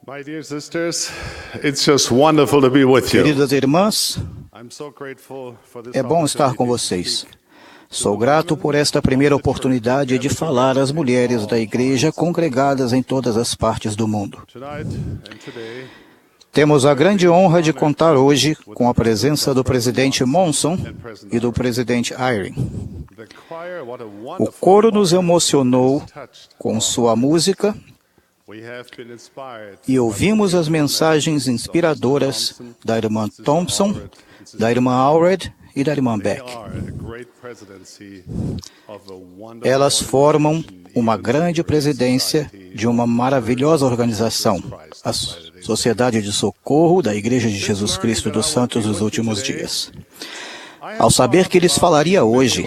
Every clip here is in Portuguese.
My dear sisters, it's just wonderful to be with you. Queridas irmãs, I'm so grateful for this é bom estar com opportunity to vocês. speak. Sou grato por esta primeira oportunidade de falar às mulheres da igreja congregadas em todas as partes do mundo. Tonight and today, Temos a grande honra de contar hoje com a presença do presidente Monson e do presidente Eyring. the choir, what a O wonderful coro nos choir emocionou has touched. com sua música We have been inspired e ouvimos as mensagens inspiradoras da irmã Thompson, da irmã Allred e da irmã They Beck. are a great presidency of a wonderful Elas formam organization, uma even grande the presidência Society de uma maravilhosa organização, a Sociedade de Socorro da Igreja de Jesus Cristo dos Santos dos Últimos Dias. Ao saber que lhes falaria hoje,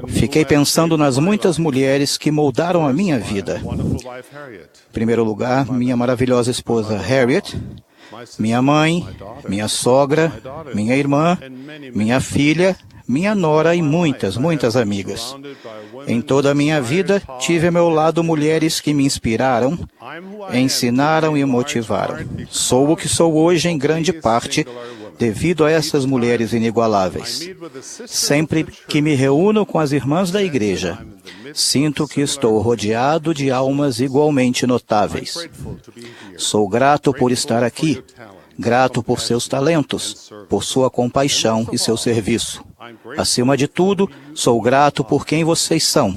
fiquei pensando nas muitas mulheres que moldaram a minha vida. wonderful wife Harriet, Em primeiro lugar, minha maravilhosa esposa Harriet, my sister, minha mãe, minha sogra, minha irmã, minha filha, minha nora e muitas, muitas amigas. surrounded by women Em toda a minha vida, tive ao meu lado mulheres que me inspiraram, I'm who I am ensinaram e motivaram. Sou o que sou hoje em grande parte devido a essas mulheres inigualáveis. meet with the sisters Sempre que me reúno com as irmãs da igreja, sinto que estou rodeado de almas igualmente notáveis. grateful to be here. Sou grato por estar aqui, grato por seus talentos, por sua compaixão e seu serviço. Acima de tudo, sou grato por quem vocês são,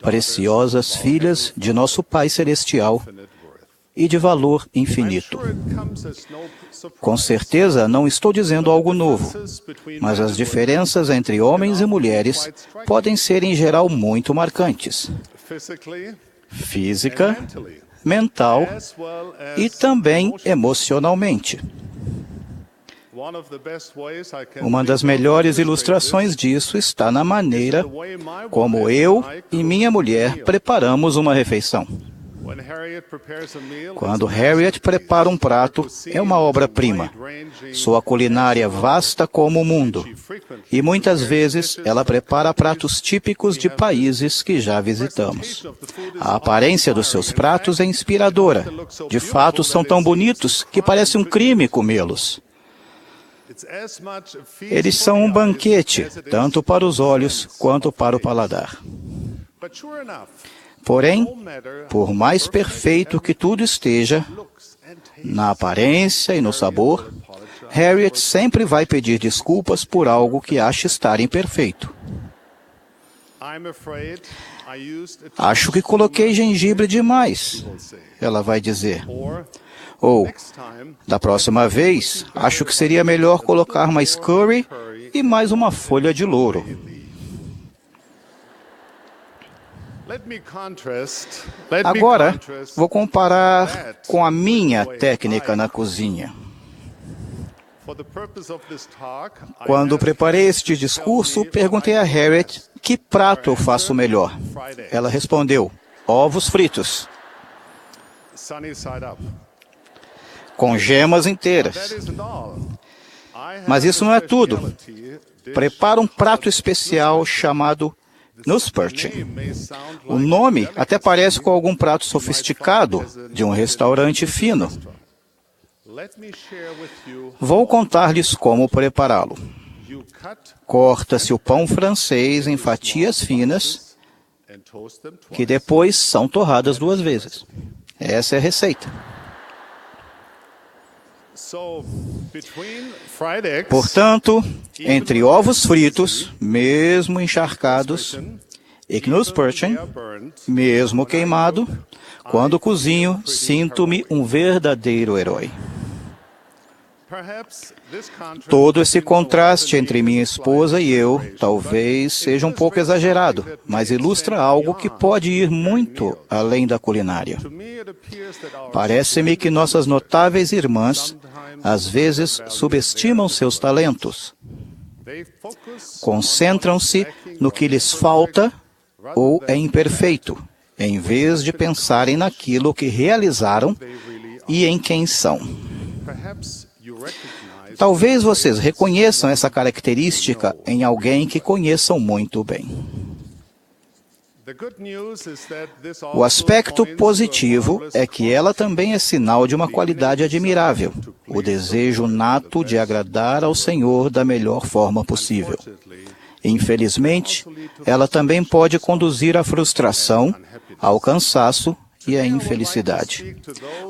preciosas filhas de nosso Pai Celestial e de valor infinito. Com certeza, não estou dizendo algo novo, mas as diferenças entre homens e mulheres podem ser, em geral, muito marcantes. Physically, Física, mentally, mental as well as e também emocionalmente. one of the best ways I can Uma das think of melhores to illustrate ilustrações disso está na maneira this, the way my como wife eu and I e cook minha mulher meal. preparamos uma refeição. When Harriet prepares a meal, Quando it's Harriet prepara um prato, cuisine é uma is obra-prima. wide-ranging, Sua culinária vasta como o mundo. she frequently E muitas vezes ela prepara pratos típicos de países que já visitamos. A aparência dos seus pratos é inspiradora. De fato, são tão bonitos que parece um crime comê-los. It's as much a feast Eles for são the um eyes banquete, as it is tanto para os olhos quanto para o paladar. But sure enough, Porém, no matter por mais perfeito que tudo esteja, looks and tastes, na aparência e no sabor, Harriet sempre vai pedir desculpas por algo que acha estar imperfeito. I'm afraid I used it Acho que coloquei gengibre demais, will say. ela vai dizer. Or Ou, next time, da próxima vez, acho que seria melhor colocar mais curry e mais uma folha de louro. let me contrast Agora, vou comparar com a minha técnica na cozinha. For the purpose of this talk, I Quando asked preparei este discurso, perguntei a Harriet que prato eu faço melhor. Ela respondeu, ovos fritos, sunny side up. com gemas That inteiras. isn't all. I have Mas isso a não é tudo. specialty dish. Prepara um prato especial chamado Nussperchen. Name may sound O like nome até parece com algum prato sofisticado de um restaurante fino. Let me share with you. Vou contar-lhes como prepará-lo. You cut Corta-se o pão francês em fatias finas, and toast them twice. que depois são torradas 2 vezes. Essa é a receita. So, between fried eggs, Portanto, entre ovos fritos, mesmo encharcados, e Nussperchen, they are burned. mesmo queimado, quando cozinho, sinto-me um verdadeiro herói. Perhaps this contrast Todo esse between contraste the entre minha esposa e eu talvez seja um pouco exagerado, mas ilustra algo que pode ir muito além da culinária. To me, it appears that our Parece-me que nossas notáveis irmãs às vezes subestimam seus talentos, they focus concentram-se no que lhes falta ou é imperfeito, em vez de pensarem naquilo que realizaram they really are. e em quem são. Perhaps you recognize Talvez vocês reconheçam essa característica em alguém que conheçam muito bem. O aspecto positivo é que ela também é sinal de uma qualidade admirável, o desejo nato de agradar ao Senhor da melhor forma possível. Infelizmente, ela também pode conduzir à frustração, ao cansaço e à infelicidade.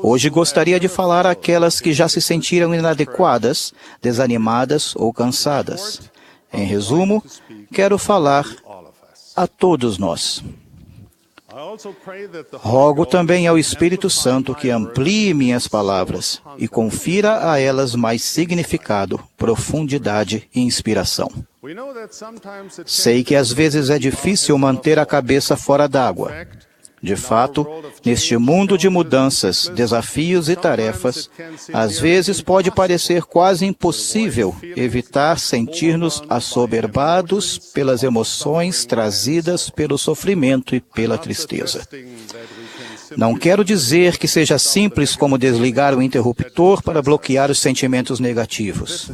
Hoje gostaria de falar àquelas que já se sentiram inadequadas, desanimadas ou cansadas. Em resumo, quero falar a todos nós. Rogo também ao Espírito Santo que amplie minhas palavras e confira a elas mais significado, profundidade e inspiração. Sei que às vezes é difícil manter a cabeça fora d'água. De fato, neste mundo de mudanças, desafios e tarefas, às vezes pode parecer quase impossível evitar sentir-nos assoberbados pelas emoções trazidas pelo sofrimento e pela tristeza. Não quero dizer que seja simples como desligar o interruptor para bloquear os sentimentos negativos.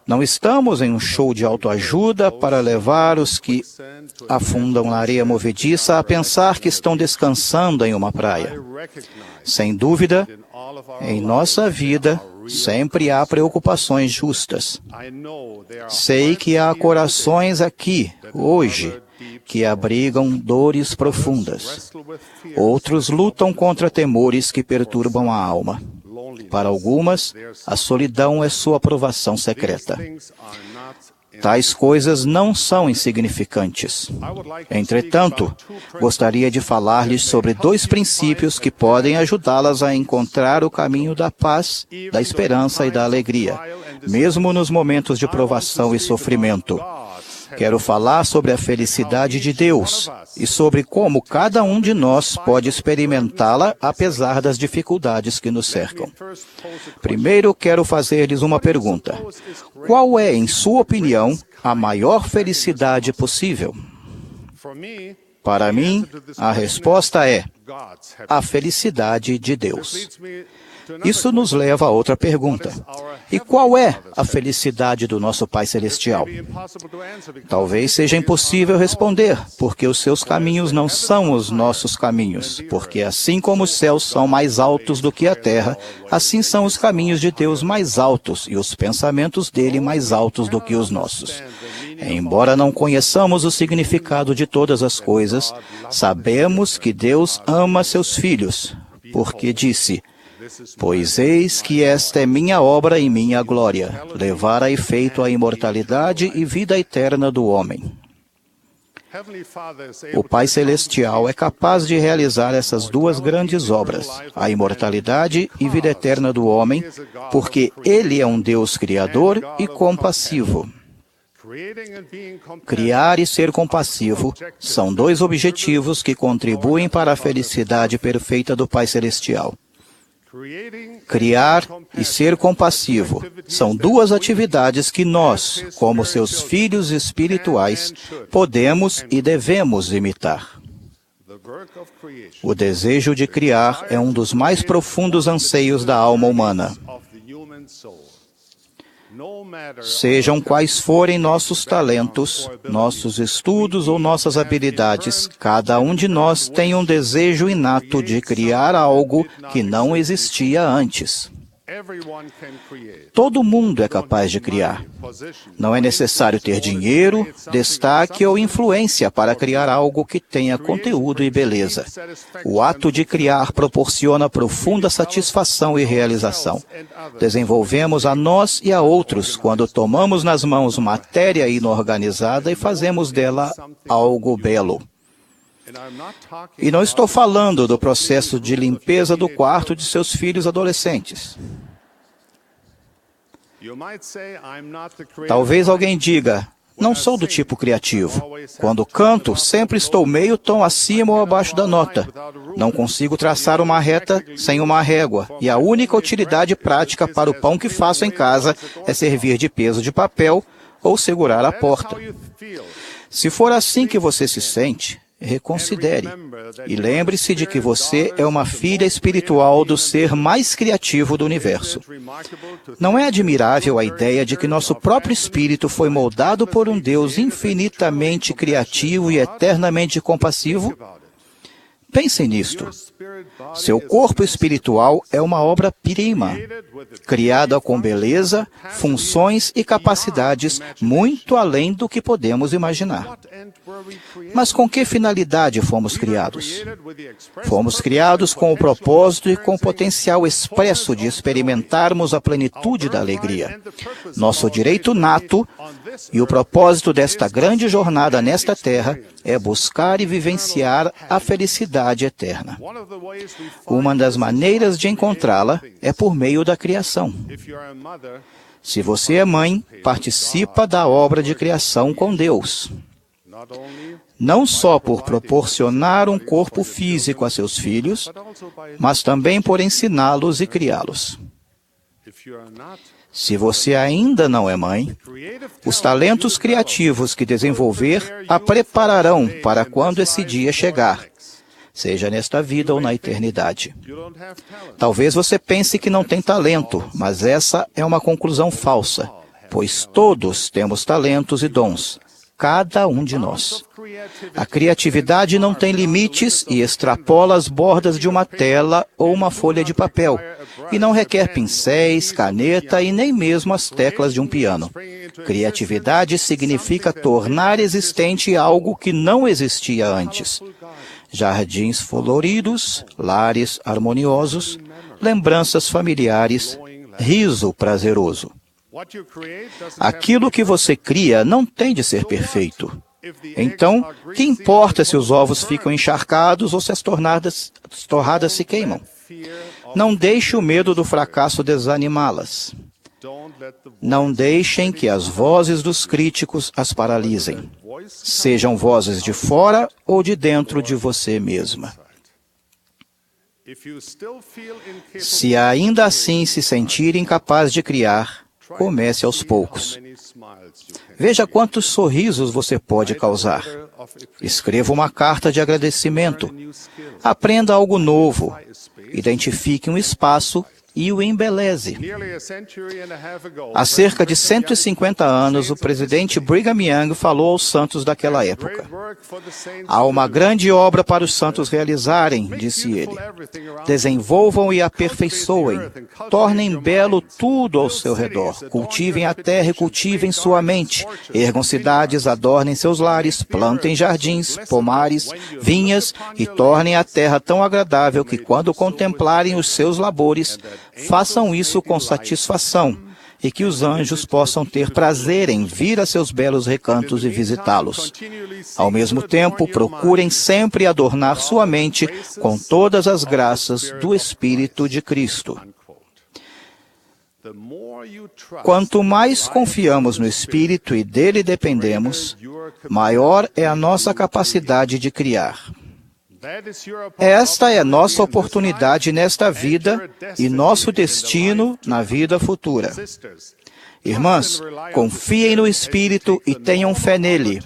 Não estamos em um show de autoajuda para levar os que afundam na areia movediça a pensar que estão descansando em uma praia. Sem dúvida, em nossa vida sempre há preocupações justas. Sei que há corações aqui, hoje, que abrigam dores profundas. Outros lutam contra temores que perturbam a alma. Para algumas, a solidão é sua provação secreta. Tais coisas não são insignificantes. Entretanto, gostaria de falar-lhes sobre 2 princípios que podem ajudá-las a encontrar o caminho da paz, da esperança e da alegria, mesmo nos momentos de provação e sofrimento. Quero falar sobre a felicidade de Deus e sobre como cada um de nós pode experimentá-la apesar das dificuldades que nos cercam. Primeiro, quero fazer-lhes uma pergunta. Qual é, em sua opinião, a maior felicidade possível? Para mim, a resposta é a felicidade de Deus. Isso nos leva a outra pergunta. E qual é a felicidade do nosso Pai Celestial? Talvez seja impossível responder, porque os seus caminhos não são os nossos caminhos, porque assim como os céus são mais altos do que a terra, assim são os caminhos de Deus mais altos e os pensamentos dele mais altos do que os nossos. Embora não conheçamos o significado de todas as coisas, sabemos que Deus ama seus filhos, porque disse: "Pois eis que esta é minha obra e minha glória, levar a efeito a imortalidade e vida eterna do homem." O Pai Celestial é capaz de realizar essas 2 grandes obras, a imortalidade e vida eterna do homem, porque Ele é um Deus criador e compassivo. Criar e ser compassivo são 2 objetivos que contribuem para a felicidade perfeita do Pai Celestial. Criar e ser compassivo são 2 atividades que nós, como seus filhos espirituais, podemos e devemos imitar. O desejo de criar é um dos mais profundos anseios da alma humana. Sejam quais forem nossos talentos, nossos estudos ou nossas habilidades, cada um de nós tem um desejo inato de criar algo que não existia antes. Todo mundo é capaz de criar. Não é necessário ter dinheiro, destaque ou influência para criar algo que tenha conteúdo e beleza. O ato de criar proporciona profunda satisfação e realização. Desenvolvemos a nós e a outros quando tomamos nas mãos matéria inorganizada e fazemos dela algo belo. E não estou falando do processo de limpeza do quarto de seus filhos adolescentes. Talvez alguém diga: "Não sou do tipo criativo. Quando canto, sempre estou meio tom acima ou abaixo da nota. Não consigo traçar uma reta sem uma régua, e a única utilidade prática para o pão que faço em casa é servir de peso de papel ou segurar a porta." Se for assim que você se sente, reconsidere. E lembre-se de que você é uma filha espiritual do ser mais criativo do universo. Não é admirável a ideia de que nosso próprio espírito foi moldado por um Deus infinitamente criativo e eternamente compassivo? Pensem nisto. Seu corpo espiritual é uma obra-prima, criada com beleza, funções e capacidades muito além do que podemos imaginar. Mas com que finalidade fomos criados? Fomos criados com o propósito e com o potencial expresso de experimentarmos a plenitude da alegria. Nosso direito nato e o propósito desta grande jornada nesta terra é buscar e vivenciar a felicidade eterna. Uma das maneiras de encontrá-la é por meio da criação. Se você é mãe, participa da obra de criação com Deus. Não só por proporcionar um corpo físico a seus filhos, mas também por ensiná-los e criá-los. Se você ainda não é mãe, os talentos criativos que desenvolver a prepararão para quando esse dia chegar, seja nesta vida ou na eternidade. Talvez você pense que não tem talento, mas essa é uma conclusão falsa, pois todos temos talentos e dons, cada um de nós. A criatividade não tem limites e extrapola as bordas de uma tela ou uma folha de papel, e não requer pincéis, caneta e nem mesmo as teclas de um piano. Criatividade significa tornar existente algo que não existia antes. Jardins floridos, lares harmoniosos, lembranças familiares, riso prazeroso. Aquilo que você cria não tem de ser perfeito. Então, que importa se os ovos ficam encharcados ou se as torradas se queimam? Não deixe o medo do fracasso desanimá-las. Não deixem que as vozes dos críticos as paralisem. Sejam vozes de fora ou de dentro de você mesma. Se ainda assim se sentir incapaz de criar, comece aos poucos. Veja quantos sorrisos você pode causar. Escreva uma carta de agradecimento. Aprenda algo novo. Identifique um espaço e o embeleze. Há cerca de 150 anos, o presidente Brigham Young falou aos santos daquela época. Há uma grande obra para os santos realizarem, disse ele. Desenvolvam e aperfeiçoem. Tornem belo tudo ao seu redor. Cultivem a terra e cultivem sua mente. Ergam cidades, adornem seus lares, plantem jardins, pomares, vinhas e tornem a terra tão agradável que quando contemplarem os seus labores, façam isso com satisfação e que os anjos possam ter prazer em vir a seus belos recantos e visitá-los. Ao mesmo tempo, procurem sempre adornar sua mente com todas as graças do Espírito de Cristo. Quanto mais confiamos no Espírito e dele dependemos, maior é a nossa capacidade de criar. Esta é nossa oportunidade nesta vida e nosso destino na vida futura. Irmãs, confiem no Espírito e tenham fé nele.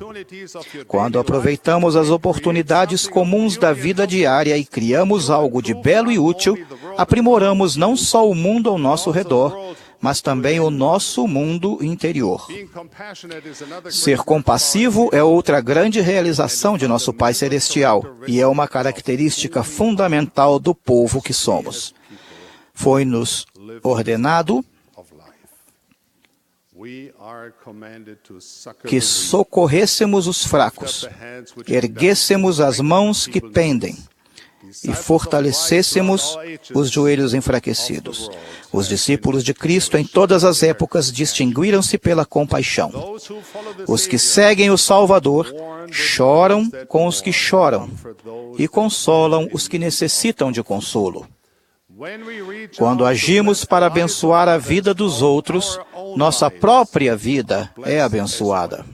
Quando aproveitamos as oportunidades comuns da vida diária e criamos algo de belo e útil, aprimoramos não só o mundo ao nosso redor, mas também o nosso mundo interior. Ser compassivo é outra grande realização de nosso Pai Celestial e é uma característica fundamental do povo que somos. Foi-nos ordenado que socorrêssemos os fracos, erguêssemos as mãos que pendem e fortalecêssemos os joelhos enfraquecidos. Os discípulos de Cristo em todas as épocas distinguiram-se pela compaixão. Os que seguem o Salvador choram com os que choram e consolam os que necessitam de consolo. Quando agimos para abençoar a vida dos outros, nossa própria vida é abençoada.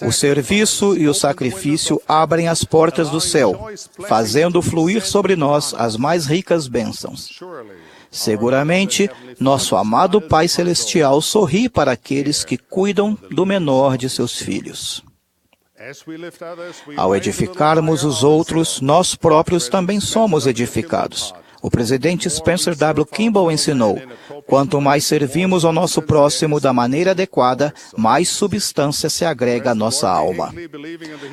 O serviço e o sacrifício abrem as portas do céu, fazendo fluir sobre nós as mais ricas bênçãos. Seguramente, nosso amado Pai Celestial sorri para aqueles que cuidam do menor de seus filhos. Ao edificarmos os outros, nós próprios também somos edificados. O presidente Spencer W. Kimball ensinou: quanto mais servimos ao nosso próximo da maneira adequada, mais substância se agrega à nossa alma.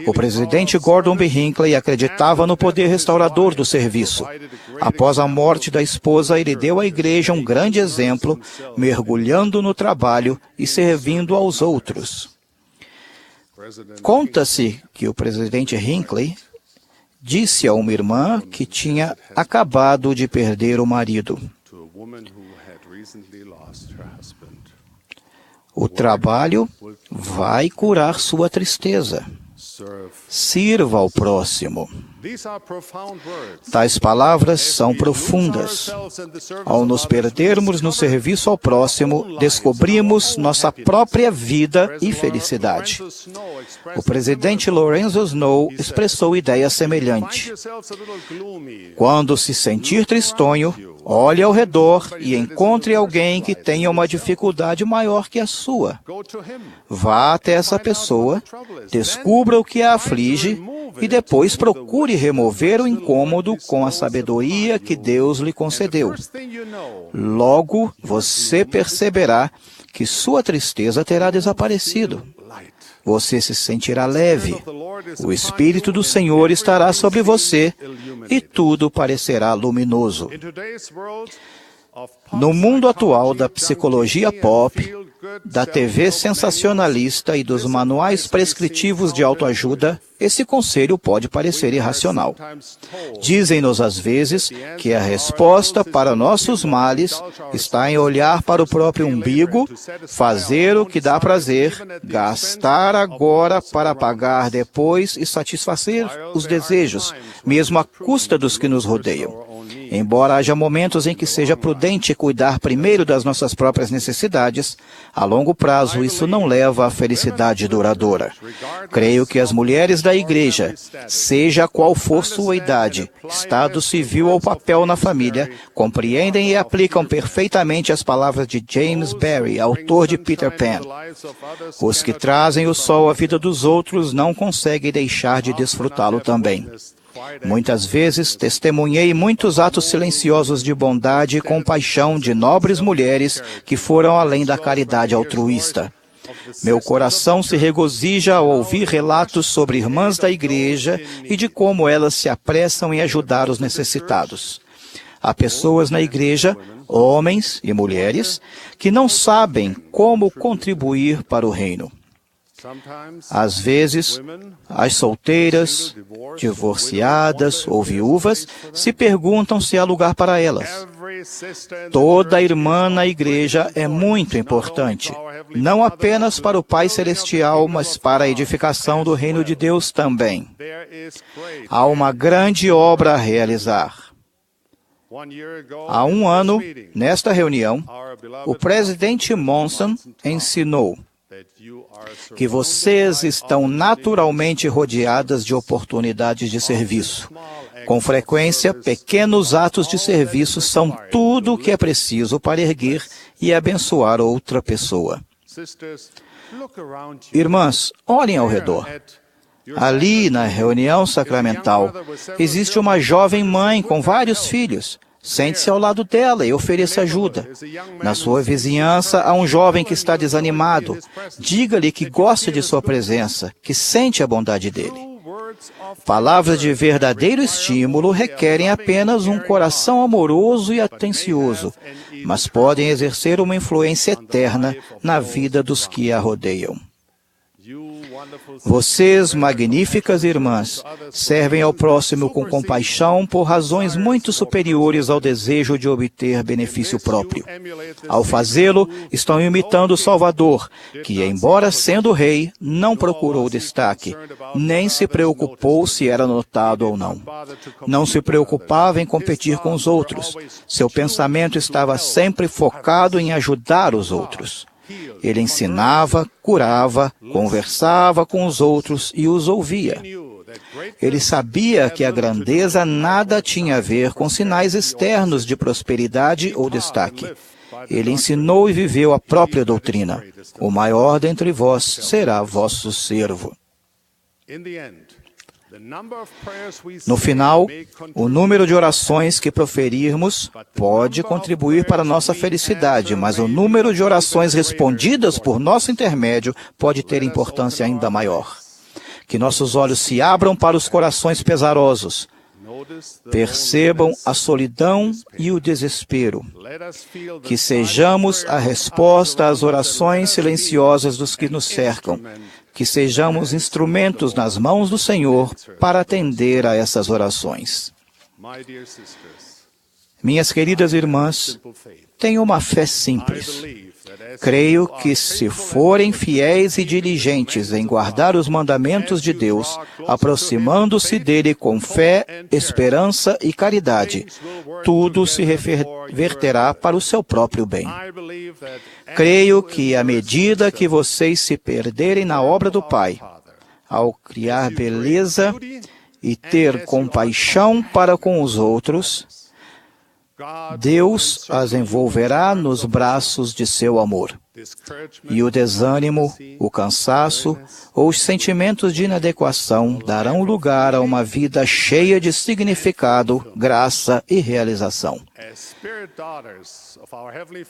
O presidente Gordon B. Hinckley acreditava no poder restaurador do serviço. Após a morte da esposa, ele deu à igreja um grande exemplo, mergulhando no trabalho e servindo aos outros. Conta-se que o presidente Hinckley disse a uma irmã que tinha acabado de perder o marido: o trabalho vai curar sua tristeza. Sirva ao próximo. Tais palavras são profundas. Ao nos perdermos no serviço ao próximo, descobrimos nossa própria vida e felicidade. O presidente Lorenzo Snow expressou ideia semelhante. Quando se sentir tristonho, olhe ao redor e encontre alguém que tenha uma dificuldade maior que a sua. Vá até essa pessoa, descubra o que a aflige e depois procure remover o incômodo com a sabedoria que Deus lhe concedeu. Logo, você perceberá que sua tristeza terá desaparecido. Você se sentirá leve. O Espírito do Senhor estará sobre você e tudo parecerá luminoso. No mundo atual da psicologia pop, da TV sensacionalista e dos manuais prescritivos de autoajuda, esse conselho pode parecer irracional. Dizem-nos às vezes que a resposta para nossos males está em olhar para o próprio umbigo, fazer o que dá prazer, gastar agora para pagar depois e satisfazer os desejos, mesmo à custa dos que nos rodeiam. Embora haja momentos em que seja prudente cuidar primeiro das nossas próprias necessidades, a longo prazo isso não leva à felicidade duradoura. Creio que as mulheres da igreja, seja qual for sua idade, estado civil ou papel na família, compreendem e aplicam perfeitamente as palavras de James Barrie, autor de Peter Pan. Os que trazem o sol à vida dos outros não conseguem deixar de desfrutá-lo também. Muitas vezes testemunhei muitos atos silenciosos de bondade e compaixão de nobres mulheres que foram além da caridade altruísta. Meu coração se regozija ao ouvir relatos sobre irmãs da igreja e de como elas se apressam em ajudar os necessitados. Há pessoas na igreja, homens e mulheres, que não sabem como contribuir para o reino. Às vezes, as solteiras, divorciadas ou viúvas se perguntam se há lugar para elas. Toda irmã na igreja é muito importante, não apenas para o Pai Celestial, mas para a edificação do reino de Deus também. Há uma grande obra a realizar. Há um ano, nesta reunião, o presidente Monson ensinou que vocês estão naturalmente rodeadas de oportunidades de serviço. Com frequência, pequenos atos de serviço são tudo o que é preciso para erguer e abençoar outra pessoa. Irmãs, olhem ao redor. Ali, na reunião sacramental, existe uma jovem mãe com vários filhos. Sente-se ao lado dela e ofereça ajuda. Na sua vizinhança, há um jovem que está desanimado. Diga-lhe que gosta de sua presença, que sente a bondade dele. Palavras de verdadeiro estímulo requerem apenas um coração amoroso e atencioso, mas podem exercer uma influência eterna na vida dos que a rodeiam. Vocês, magníficas irmãs, servem ao próximo com compaixão por razões muito superiores ao desejo de obter benefício próprio. Ao fazê-lo, estão imitando o Salvador, que, embora sendo rei, não procurou destaque, nem se preocupou se era notado ou não. Não se preocupava em competir com os outros. Seu pensamento estava sempre focado em ajudar os outros. Ele ensinava, curava, conversava com os outros e os ouvia. Ele sabia que a grandeza nada tinha a ver com sinais externos de prosperidade ou destaque. Ele ensinou e viveu a própria doutrina. O maior dentre vós será vosso servo. No final, o número de orações que proferirmos pode contribuir para a nossa felicidade, mas o número de orações respondidas por nosso intermédio pode ter importância ainda maior. Que nossos olhos se abram para os corações pesarosos. Percebam a solidão e o desespero. Que sejamos a resposta às orações silenciosas dos que nos cercam. Que sejamos instrumentos nas mãos do Senhor para atender a essas orações. Minhas queridas irmãs, tenham uma fé simples. Creio que, se forem fiéis e diligentes em guardar os mandamentos de Deus, aproximando-se dele com fé, esperança e caridade, tudo se reverterá para o seu próprio bem. Creio que, à medida que vocês se perderem na obra do Pai, ao criar beleza e ter compaixão para com os outros, Deus as envolverá nos braços de seu amor. E o desânimo, o cansaço ou os sentimentos de inadequação darão lugar a uma vida cheia de significado, graça e realização.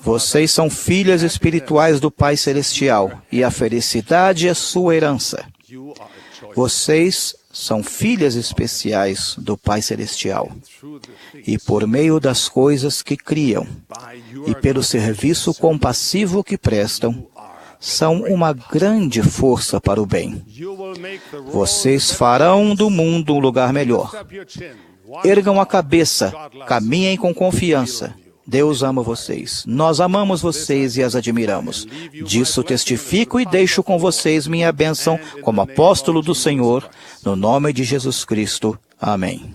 Vocês são filhas espirituais do Pai Celestial e a felicidade é sua herança. Vocês são filhas especiais do Pai Celestial. E por meio das coisas que criam e pelo serviço compassivo que prestam, são uma grande força para o bem. Vocês farão do mundo um lugar melhor. Ergam a cabeça, caminhem com confiança. Deus ama vocês. Nós amamos vocês e as admiramos. Disso testifico e deixo com vocês minha bênção como apóstolo do Senhor, no nome de Jesus Cristo. Amém.